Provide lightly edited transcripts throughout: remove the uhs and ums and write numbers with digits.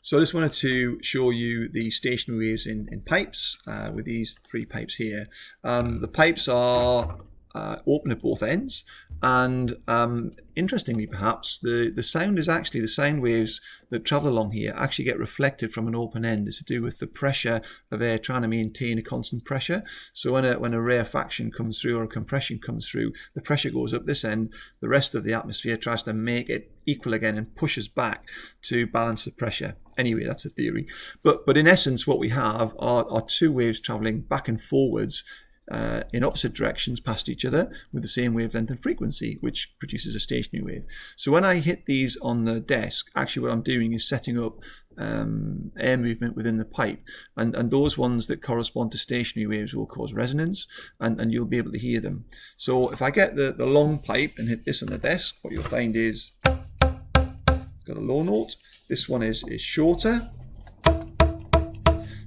So I just wanted to show you the stationary waves in pipes with these three pipes here. The pipes are open at both ends, and interestingly perhaps, the sound is actually, the sound waves that travel along here actually get reflected from an open end. It's to do with the pressure of air trying to maintain a constant pressure. So when a rarefaction comes through or a compression comes through, the pressure goes up this end, the rest of the atmosphere tries to make it equal again and pushes back to balance the pressure. Anyway, that's a theory. But in essence, what we have are two waves traveling back and forwards in opposite directions past each other with the same wavelength and frequency, which produces a stationary wave. So when I hit these on the desk, actually what I'm doing is setting up air movement within the pipe, and those ones that correspond to stationary waves will cause resonance, and you'll be able to hear them. So if I get the long pipe and hit this on the desk, what you'll find is it's got a low note. This one is shorter.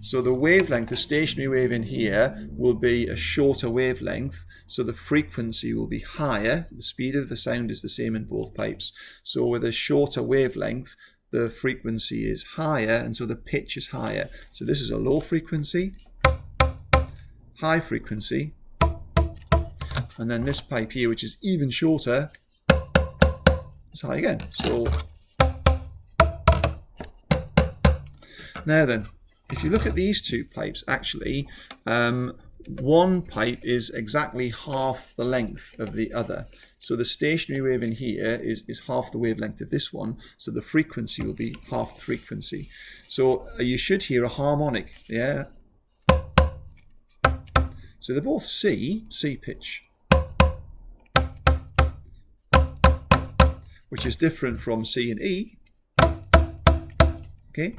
So the wavelength, the stationary wave in here, will be a shorter wavelength, so the frequency will be higher. The speed of the sound is the same in both pipes. So with a shorter wavelength, the frequency is higher, and so the pitch is higher. So this is a low frequency, high frequency, and then this pipe here, which is even shorter, is high again. So now then, if you look at these two pipes, actually, one pipe is exactly half the length of the other. So the stationary wave in here is half the wavelength of this one, so the frequency will be half the frequency. So you should hear a harmonic, yeah? So they're both C pitch, which is different from C and E. Okay,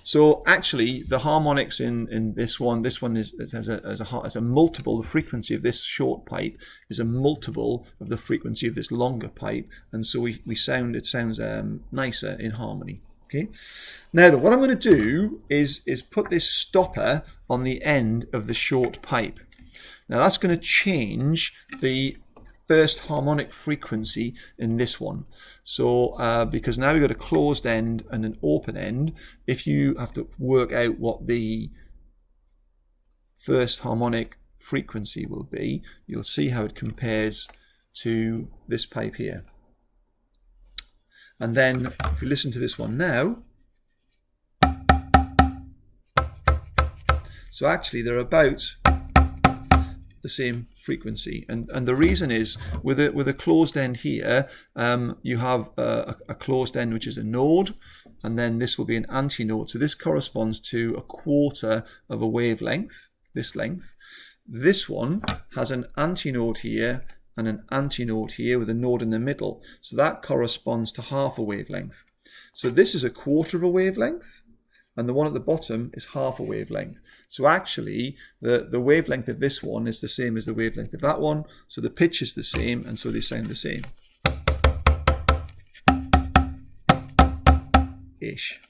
so actually the harmonics in this one has a multiple. The frequency of this short pipe is a multiple of the frequency of this longer pipe, and so it sounds nicer in harmony. Okay, now then, what I'm going to do is put this stopper on the end of the short pipe. Now that's going to change the first harmonic frequency in this one. So because now we've got a closed end and an open end, if you have to work out what the first harmonic frequency will be, you'll see how it compares to this pipe here. And then if we listen to this one now, so actually they're about the same frequency, and the reason is with a closed end here, you have a closed end which is a node, and then this will be an antinode. So this corresponds to a quarter of a wavelength, this length. This one has an antinode here and an antinode here with a node in the middle, so that corresponds to half a wavelength. So this is a quarter of a wavelength, and the one at the bottom is half a wavelength. So actually, the wavelength of this one is the same as the wavelength of that one, so the pitch is the same, and so they sound the same. Ish.